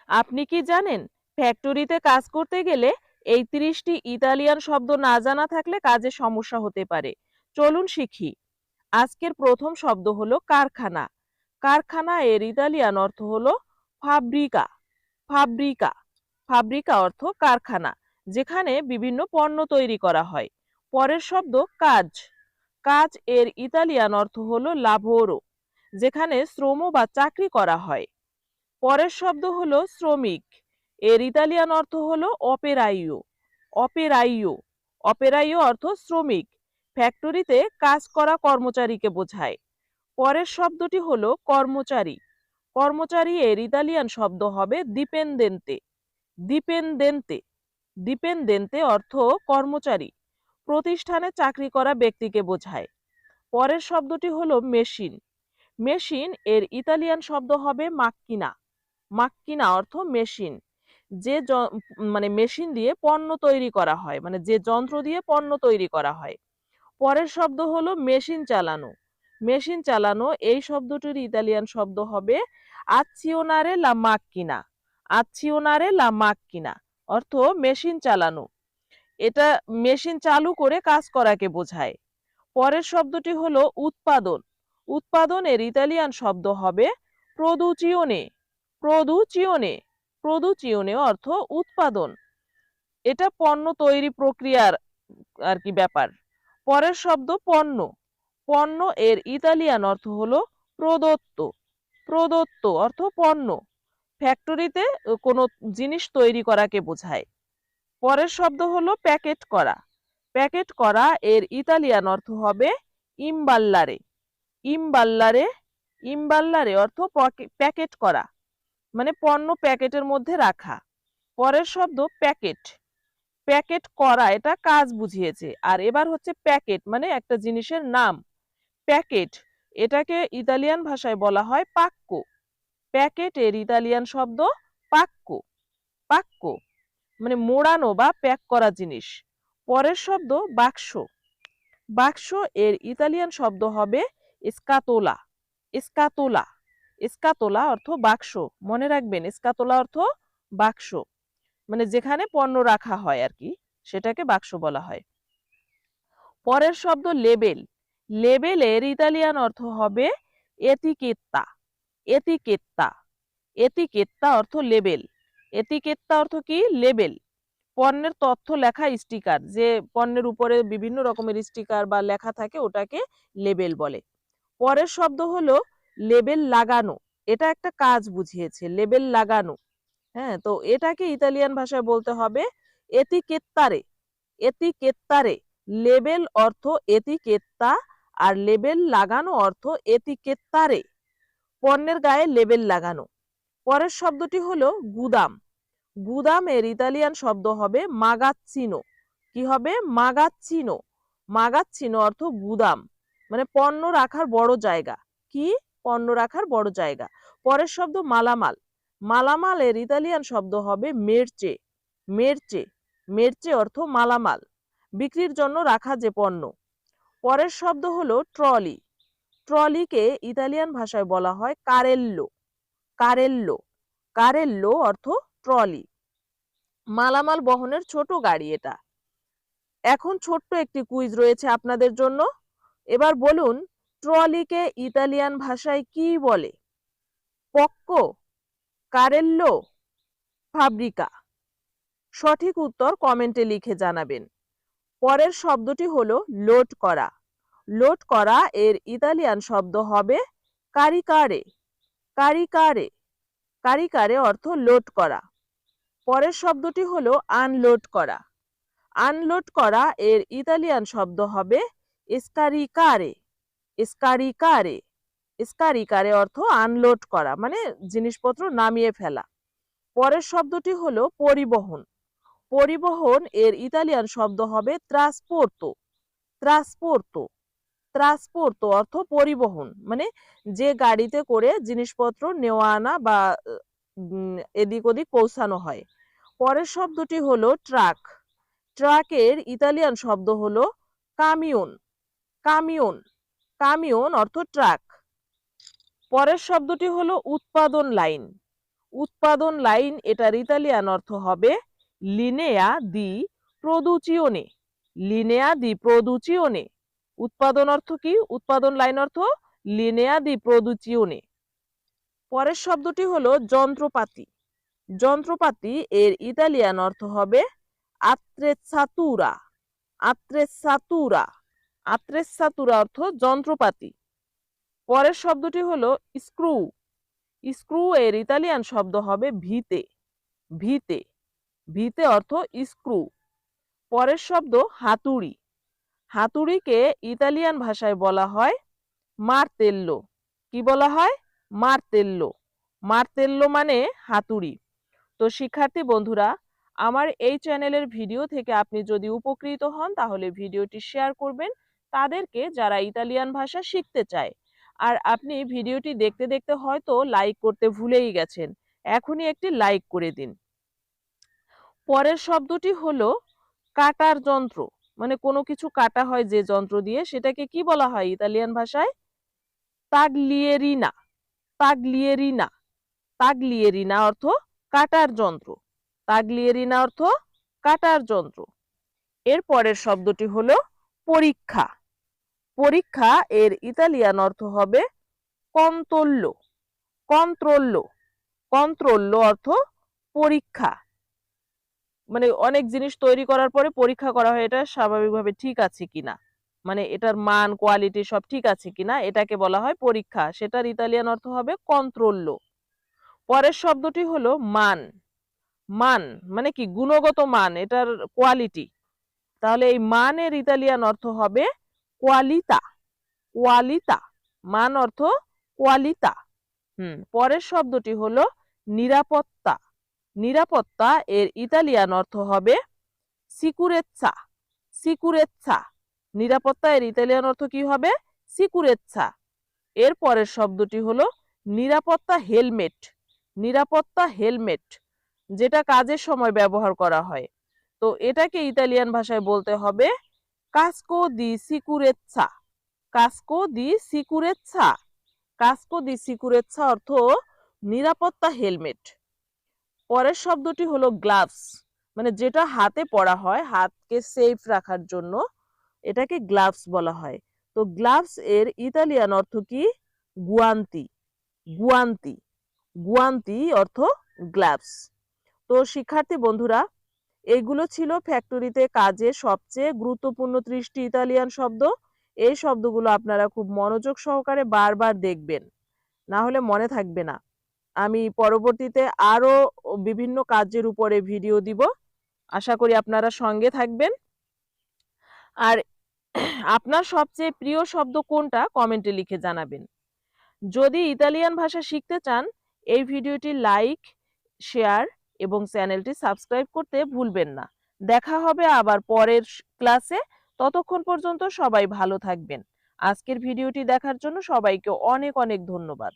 আপনি কি জানেন ফ্যাক্টরিতে কাজ করতে গেলে এই ৩০টি ইতালিয়ান শব্দ না জানা থাকলে কাজে সমস্যা হতে পারে। চলুন শিখি। আজকের প্রথম শব্দ হলো কারখানা। কারখানা এর ইতালিয়ান অর্থ হলো ফাব্রিকা। ফাব্রিকা। ফাব্রিকা অর্থ কারখানা, যেখানে বিভিন্ন পণ্য তৈরি করা হয়। পরের শব্দ কাজ। কাজ এর ইতালিয়ান অর্থ হলো লাভোরো, যেখানে শ্রম বা চাকরি করা হয়। পরের শব্দ হলো শ্রমিক। এর ইতালিয়ান অর্থ হলো অপেরাইও। অপেরাইও। অপেরাইও অর্থ শ্রমিক। ফ্যাক্টরিতে কাজ করা কর্মচারীকে বোঝায়। পরের শব্দটি হলো কর্মচারী। কর্মচারী এর ইতালিয়ান শব্দ হবে ডিপেন্দেন্তে। ডিপেন্দেন্তে। ডিপেন্দেন্তে অর্থ কর্মচারী। প্রতিষ্ঠানে চাকরি করা ব্যক্তিকে বোঝায়। পরের শব্দটি হলো মেশিন। মেশিন এর ইতালিয়ান শব্দ হবে মাক্কিনা। মাক্কিনা অর্থ মেশিন। যে মানে মেশিন দিয়ে পণ্য তৈরি করা হয়, মানে যে যন্ত্র দিয়ে পণ্য তৈরি করা হয়। পরের শব্দ হলো মেশিন চালানো। মেশিন চালানো এই শব্দটির ইতালিয়ান শব্দ হবে আচ্ছিওনারে লা মাক্কিনা। আচ্ছিওনারে লা মাক্কিনা অর্থ মেশিন চালানো। এটা মেশিন চালু করে কাজ করাকে বোঝায়। পরের শব্দটি হলো উৎপাদন। উৎপাদন এর ইতালিয়ান শব্দ হবে প্রোদুচিওনে। প্রোদুচিওনে। প্রোদুচিওনে অর্থ উৎপাদন। এটা পণ্য তৈরি প্রক্রিয়ার আর কি ব্যাপার। পরের শব্দ পণ্য। পণ্য এর ইতালিয়ান অর্থ হলো প্রদত্ত। প্রদত্ত অর্থ পণ্য। ফ্যাক্টরিতে কোনো জিনিস তৈরি করাকে বোঝায়। পরের শব্দ হলো প্যাকেট করা। প্যাকেট করা এর ইতালিয়ান অর্থ হবে ইমবাল্লারে। ইমবাল্লারে। ইমবাল্লারে অর্থ প্যাকেট করা, মানে পণ্য প্যাকেটের মধ্যে রাখা। পরের শব্দ প্যাকেট। প্যাকেট করা এটা কাজ বুঝিয়েছে। আর এবার হচ্ছে প্যাকেট, মানে একটা জিনিসের নাম। প্যাকেট এটাকে ইতালিয়ান ভাষায় বলা হয় পাক্কো। প্যাকেট এর ইতালিয়ান শব্দ পাক্কো। পাক্কো মানে মোড়ানো বা প্যাক করা জিনিস। পরের শব্দ বাক্স। বাক্স এর ইতালিয়ান শব্দ হবে স্কাতোলা। স্কাতোলা। স্কাতোলা অর্থ বাক্স। মনে রাখবেন, স্কাতোলা অর্থ বাক্স, মানে যেখানে পণ্য রাখা হয় আর কি, সেটাকে বাক্স বলা হয়। পরের শব্দ লেবেল। লেবেলের ইতালিয়ান অর্থ হবে এতিকেত্তা। এতিকেত্তা। এতিকেত্তা অর্থ লেবেল। এতিকেত্তা অর্থ কি? লেবেল। পণ্যের তথ্য লেখা স্টিকার, যে পণ্যের উপরে বিভিন্ন রকমের স্টিকার বা লেখা থাকে ওটাকে লেবেল বলে। পরের শব্দ হলো লেবেল লাগানো। এটা একটা কাজ বুঝিয়েছে, লেবেল লাগানো। হ্যাঁ, তো এটাকে ইতালিয়ান ভাষায় বলতে হবে এতিকেত্তারে। এতিকেত্তারে। লেবেল অর্থ এতিকেত্তা, আর লেবেল লাগানো অর্থ এতিকেত্তারে। পণ্যের গায়ে লেবেল লাগানো। পরের শব্দটি হলো গুদাম। গুদাম এর ইতালিয়ান শব্দ হবে মাগাচ্চিনো। কি হবে? মাগাচ্চিনো। মাগাচ্চিনো অর্থ গুদাম, মানে পণ্য রাখার বড় জায়গা। কি? পণ্য রাখার বড় জায়গা। পরের শব্দ মালামাল। মালামাল এর ইতালিয়ান শব্দ হবে মেরচে। মেরচে। মেরচে অর্থ মালামাল, বিক্রির জন্য রাখা যে পণ্য। পরের শব্দ হলো ট্রলি। ট্রলিকে ইতালিয়ান ভাষায় বলা হয় কারেল্লো। কারেল্লো। কারেল্লো অর্থ ট্রলি, মালামাল বহনের ছোট গাড়ি এটা। এখন ছোট্ট একটি কুইজ রয়েছে আপনাদের জন্য। এবার বলুন, ট্রলিকে ইতালিয়ান ভাষায় কি বলে? পক্কো, কারেল্লো, ফাব্রিকা? সঠিক উত্তর কমেন্টে লিখে জানাবেন। পরের শব্দটি হলো লোড করা। লোড করা এর ইতালিয়ান শব্দ হবে কারিকারে। কারিকারে। কারিকারে অর্থ লোড করা। পরের শব্দটি হলো আনলোড করা। আনলোড করা এর ইতালিয়ান শব্দ হবে স্কারিকারে। স্কারিকারে। স্কারিকারে অর্থ আনলোড করা, মানে জিনিসপত্র নামিয়ে ফেলা। পরের শব্দটি হলো পরিবহন। পরিবহন এর ইতালিয়ান শব্দ হবে ট্রান্সপোর্তো। ট্রান্সপোর্তো। ট্রান্সপোর্তো অর্থ পরিবহন, মানে যে গাড়িতে করে জিনিসপত্র নেওয়া আনা বা এদিক ওদিক পৌঁছানো হয়। পরের শব্দটি হলো ট্রাক। ট্রাকের ইতালিয়ান শব্দ হলো কামিয়ন। কামিয়ন। কামিয়ন অর্থ ট্রাক। পরের শব্দটি হলো উৎপাদন লাইন। উৎপাদন লাইন, এটার ইতালিয়ান অর্থ হবে লিনেয়া দি প্রোদুচিওনে। লিনেয়া দি প্রোদুচিওনে। উৎপাদন অর্থ কি? উৎপাদন লাইন অর্থ লিনেয়া দি প্রোদুচিওনে। পরের শব্দটি হলো যন্ত্রপাতি। যন্ত্রপাতি এর ইতালিয়ান অর্থ হবে আত্রেসাতুরা। আত্রেসাতুরা। আত্রেসাতুরা অর্থ যন্ত্রপাতি। পরের শব্দটি হলো স্ক্রু। স্ক্রু এর ইতালিয়ান শব্দ হবে ভিতে। ভিতে। ভিতে অর্থ স্ক্রু। পরের শব্দ হাতুড়ি। হাতুড়িকে ইতালিয়ান ভাষায় বলা হয় মার্তেল্লো। কি বলা হয়? মার্তেল্লো। মার্তেল্লো মানে হাতুড়ি। তো শিক্ষার্থী বন্ধুরা, আমার এই চ্যানেলের ভিডিও থেকে আপনি যদি উপকৃত হন তাহলে ভিডিওটি শেয়ার করবেন তাদেরকে যারা ইতালিয়ান ভাষা শিখতে চায়। আর আপনি ভিডিওটি দেখতে দেখতে হয়তো লাইক করতে ভুলেই গেছেন, এখনই একটি লাইক করে দিন। পরের শব্দটি হলো কাটার যন্ত্র। মানে কোনো কিছু কাটা হয় যে যন্ত্র দিয়ে, সেটাকে কি বলা হয় ইতালিয়ান ভাষায়? তাগলিয়েরিনা। তাগলিয়েরিনা। তাগলিয়েরিনা অর্থ কাটার যন্ত্র। তাগলিয়েরিনা অর্থ কাটার যন্ত্র। এর পরের শব্দটি হলো পরীক্ষা। পরীক্ষা এর ইতালিয়ান অর্থ হবে কন্ত্রোল্লো। কন্ত্রোল্লো। কন্ত্রোল্লো অর্থ পরীক্ষা। মানে অনেক জিনিস তৈরি করার পরে পরীক্ষা করা হয় এটা স্বাভাবিকভাবে ঠিক আছে কিনা, মানে এটার মান কোয়ালিটি সব ঠিক আছে কিনা, এটাকে বলা হয় পরীক্ষা। সেটার ইতালিয়ান অর্থ হবে কন্ত্রোল্লো। পরের শব্দটি হলো মান। মান মানে কি? গুণগত মান, এটার কোয়ালিটি। তাহলে এই মানের ইতালিয়ান অর্থ হবে কোয়ালিতা। কোয়ালিতা। মান অর্থ কোয়ালিতা। পরের শব্দটি হলো নিরাপত্তা। নিরাপত্তা এর ইতালিয়ান অর্থ হবে সিকুরেচ্ছা। সিকুরেচ্ছা। নিরাপত্তা এর ইতালিয়ান অর্থ কি হবে? সিকুরেচ্ছা। এর পরের শব্দটি হলো নিরাপত্তা হেলমেট। নিরাপত্তা হেলমেট, যেটা কাজের সময় ব্যবহার করা হয়। তো এটাকে ইতালিয়ান ভাষায় বলতে হবে কাস্কো দি সিকুরেচ্ছা। কাস্কো দি সিকুরেচ্ছা। কাস্কো দি সিকুরেচ্ছা অর্থ নিরাপত্তা হেলমেট। পরের শব্দটি হলো গ্লাভস। মানে যেটা হাতে পরা হয় হাতকে সেফ রাখার জন্য, এটাকে গ্লাভস বলা হয়। তো গ্লাভস এর ইতালিয়ান অর্থ কি? গুয়ান্তি। গুয়ান্তি। গুয়ান্তি অর্থ গ্লাভস। তো শিক্ষার্থী বন্ধুরা, এইগুলো ছিল ফ্যাক্টরিতে কাজে সবচেয়ে গুরুত্বপূর্ণ 30টি ইতালিয়ান শব্দ। এই শব্দগুলো আপনারা খুব মনোযোগ সহকারে বারবার দেখবেন, না হলে মনে থাকবে না। আমি পরবর্তীতে আরো বিভিন্ন কাজের উপরে ভিডিও দিব, আশা করি আপনারা সঙ্গে থাকবেন। আর আপনার সবচেয়ে প্রিয় শব্দ কোনটা কমেন্টে লিখে জানাবেন। যদি ইতালিয়ান ভাষা শিখতে চান এই ভিডিওটি লাইক, শেয়ার এবং চ্যানেলটি সাবস্ক্রাইব করতে ভুলবেন না। দেখা হবে আবার পরের ক্লাসে। ততক্ষণ পর্যন্ত সবাই ভালো থাকবেন। আজকের ভিডিওটি দেখার জন্য সবাইকে অনেক অনেক ধন্যবাদ।